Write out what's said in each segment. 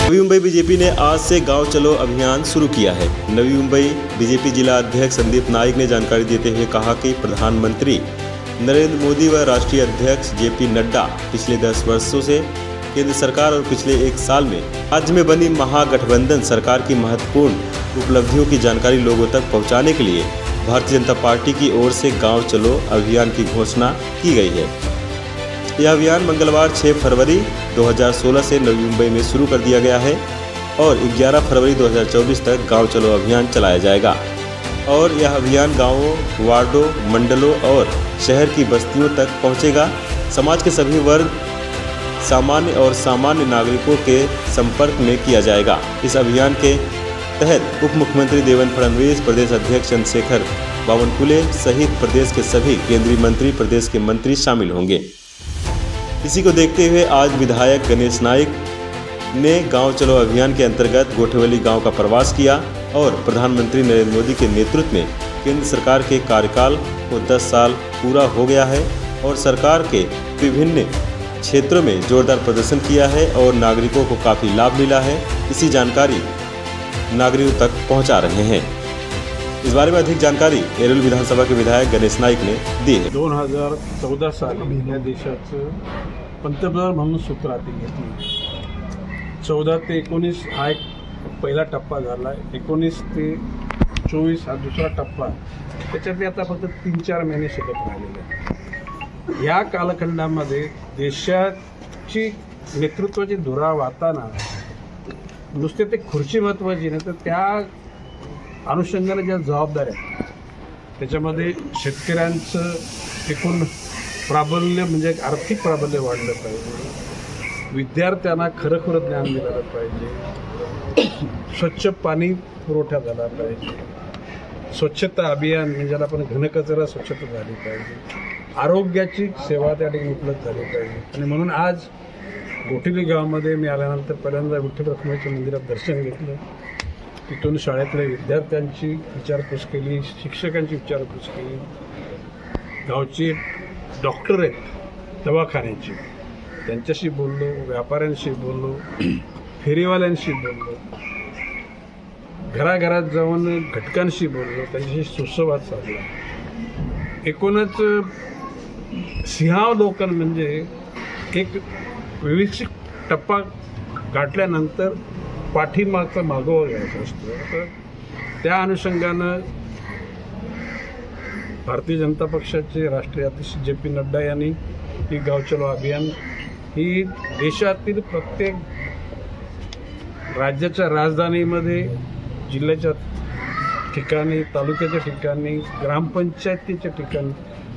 Navi Mumbai BJP ने आज से गांव चलो अभियान शुरू किया है। नवी मुंबई बीजेपी जिला अध्यक्ष संदीप नाइक ने जानकारी देते हुए कहा कि प्रधानमंत्री नरेंद्र मोदी व राष्ट्रीय अध्यक्ष जेपी नड्डा पिछले 10 वर्षों से केंद्र सरकार और पिछले 1 साल में राज्य में बनी महागठबंधन सरकार की महत्वपूर्ण उपलब्धियों की जानकारी लोगों तक पहुंचाने के लिए भारतीय जनता पार्टी की ओर से गांव चलो अभियान की घोषणा की गई है। यह अभियान मंगलवार 6 फरवरी 2016 से नवी मुंबई में शुरू कर दिया गया है और 11 फरवरी 2024 तक गांव चलो अभियान चलाया जाएगा और यह अभियान गांवों, वार्डों, मंडलों और शहर की बस्तियों तक पहुंचेगा। समाज के सभी वर्ग, सामान्य और सामान्य नागरिकों के संपर्क में किया जाएगा। इस अभियान के तहत उप मुख्यमंत्री देवेंद्र फडणवीस, प्रदेश अध्यक्ष चंद्रशेखर बावनकुले सहित प्रदेश के सभी केंद्रीय मंत्री, प्रदेश के मंत्री शामिल होंगे। इसी को देखते हुए आज विधायक गणेश नाइक ने गांव चलो अभियान के अंतर्गत गोठेवली गांव का प्रवास किया और प्रधानमंत्री नरेंद्र मोदी के नेतृत्व में केंद्र सरकार के कार्यकाल को 10 साल पूरा हो गया है और सरकार के विभिन्न क्षेत्रों में जोरदार प्रदर्शन किया है और नागरिकों को काफ़ी लाभ मिला है। इसी जानकारी नागरिकों तक पहुंचा रहे हैं। इस बारे में अधिक जानकारी एरोल विधानसभा के विधायक गणेश नाइक ने दी है। 2014 साली या देशाचं पंतप्रधान म्हणून सूत्र हाती घेतली। 14 ते 19 हा एक पहिला टप्पा झाला, 19 ते 24 हा दुसरा टप्पा, त्याच्यातले आता फक्त 3-4 महिने शिल्लक राहिलेले आहेत। या कालखंडामध्ये देशाची नेतृत्वाची धुरा वाहताना नुसते ते खुर्ची महत्त्वाची नाही तर त्या अनुषंगाने ज्या जबाबदाऱ्या त्याच्यामध्ये शेतकऱ्यांचं एकूण प्राबल्य म्हणजे आर्थिक प्राबल्य वाढलं पाहिजे, विद्यार्थ्यांना खरं ज्ञान मिळालं पाहिजे, स्वच्छ पाणी पुरवठा झाला पाहिजे, स्वच्छता अभियान म्हणजे ज्याला आपण घनकचरा स्वच्छता झाली पाहिजे, आरोग्याची सेवा त्या ठिकाणी उपलब्ध झाली पाहिजे। आणि म्हणून आज गोठेवली गावामध्ये मी आल्यानंतर पहिल्यांदा विठ्ठल रखुमाईच्या मंदिरात दर्शन घेतलं, तिथून शाळेतल्या विद्यार्थ्यांची विचारपूस केली, शिक्षकांची विचारपूस केली, गावचे डॉक्टर आहेत दवाखान्याचे त्यांच्याशी बोललो, व्यापाऱ्यांशी बोललो, फेरीवाल्यांशी बोललो, घराघरात जाऊन घटकांशी बोललो, त्यांच्याशी सुसंवाद साधला। एकूणच सिंहावलोकन म्हणजे एक विकसित टप्पा गाठल्यानंतर पाठीमागचा मागोवा घ्यायचा असतो। तर त्या अनुषंगानं भारतीय जनता पक्षाचे राष्ट्रीय अध्यक्ष जेपी नड्डा यांनी ही गाव चलो अभियान ही देशातील प्रत्येक राज्याच्या राजधानीमध्ये, जिल्ह्याच्या ठिकाणी, तालुक्याच्या ठिकाणी, ग्रामपंचायतीच्या ठिकाणी,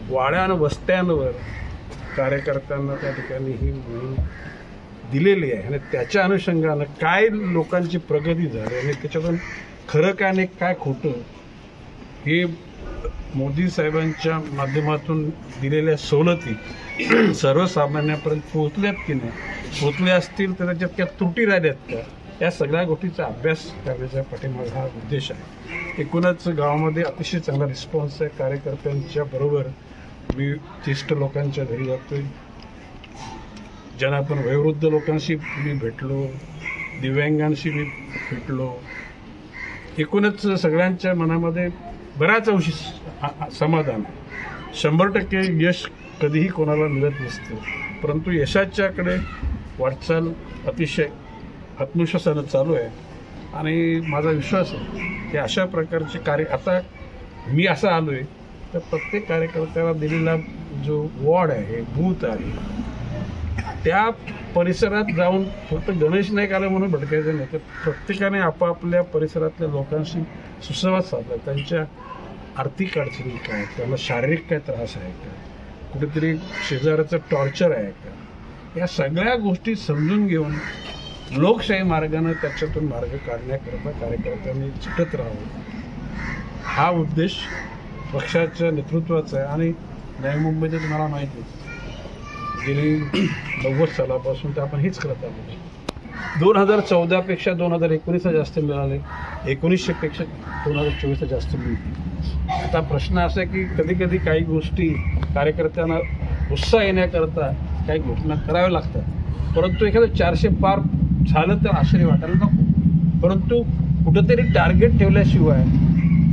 वाड्या आणि वस्त्यांवर कार्यकर्त्यांना त्या ठिकाणी ही मोहीम दिलेली आहे आणि त्याच्या अनुषंगानं काय लोकांची प्रगती झाली आणि त्याच्यातून खरं काय आणि काय खोटं हे मोदी साहेबांच्या माध्यमातून दिलेल्या सवलती सर्वसामान्यांपर्यंत पोहोचल्यात की नाही, पोहोचल्या असतील तर त्याच्यात क्या त्रुटी राहिल्यात का, या सगळ्या गोष्टीचा अभ्यास करण्याचा पाठीमागे हा उद्देश आहे। एकूणच गावामध्ये अतिशय चांगला रिस्पॉन्स आहे। कार्यकर्त्यांच्या बरोबर मी ज्येष्ठ लोकांच्या घरी जातोय, ज्यांना पण वयोवृद्ध लोकांशी मी भेटलो, दिव्यांगांशी मी भेटलो। एकूणच सगळ्यांच्या मनामध्ये बऱ्याच अंशी समाधान आहे। 100% यश कधीही कोणाला मिळत नसतं, परंतु यशाच्याकडे वाटचाल अतिशय आत्मविश्वासानं चालू आहे आणि माझा विश्वास आहे की अशा प्रकारचे कार्य आता मी असं आलो आहे तर प्रत्येक कार्यकर्त्याला दिलेला जो वॉर्ड आहे, बूथ आहे, त्या परिसरात जाऊन फक्त गणेश नाईक आलं म्हणून भटकायचं नाही तर प्रत्येकाने आपापल्या परिसरातल्या लोकांशी सुसंवाद साधला। त्यांच्या आर्थिक अडचणी काय, त्यांना शारीरिक काय त्रास आहे का, कुठेतरी शेजाऱ्याचं टॉर्चर आहे का, या सगळ्या गोष्टी समजून घेऊन लोकशाही मार्गाने त्याच्यातून मार्ग काढण्याकरता कार्यकर्त्यांनी झटत राहावं हा उद्देश पक्षाच्या नेतृत्वाचा आहे। आणि नवी मुंबईचं तुम्हाला माहिती आहे गेली 90 सालापासून तर आपण हेच करत आहोत। 2014पेक्षा 2019 जास्त मिळाले, 1900पेक्षा 2024 जास्त मिळतील। आता प्रश्न असा आहे की कधी कधी काही गोष्टी कार्यकर्त्यांना उत्साह येण्याकरता काही घोषणा कराव्या लागतात, परंतु एखादं 400 पार झालं तर आश्चर्य वाटायला नको, परंतु कुठंतरी टार्गेट ठेवल्याशिवाय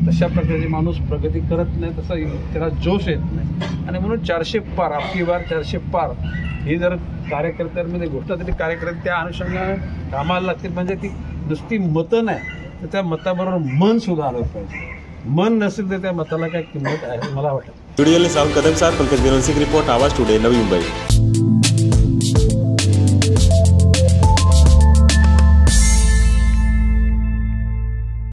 तशा प्रकारचे माणूस प्रगती करत नाही, तसा त्याला जोश येत नाही. आणि म्हणून 400 पार आपकी बार 400 पार ही जर कार्यकर्त्यांमध्ये घोषणा तरी कार्यकर्ते त्या अनुषंगाने कामाला लागतील. म्हणजे ती नुसती मतं नाही तर त्या मताबरोबर मन सुद्धा आलं पाहिजे. मन नसेल तर त्या मताला काय किंमत आहे मला वाटतं. स्टुडिओ साउंड कदम साथ पंकज बिनोल सिंह रिपोर्ट आवाज टुडे नवी मुंबई.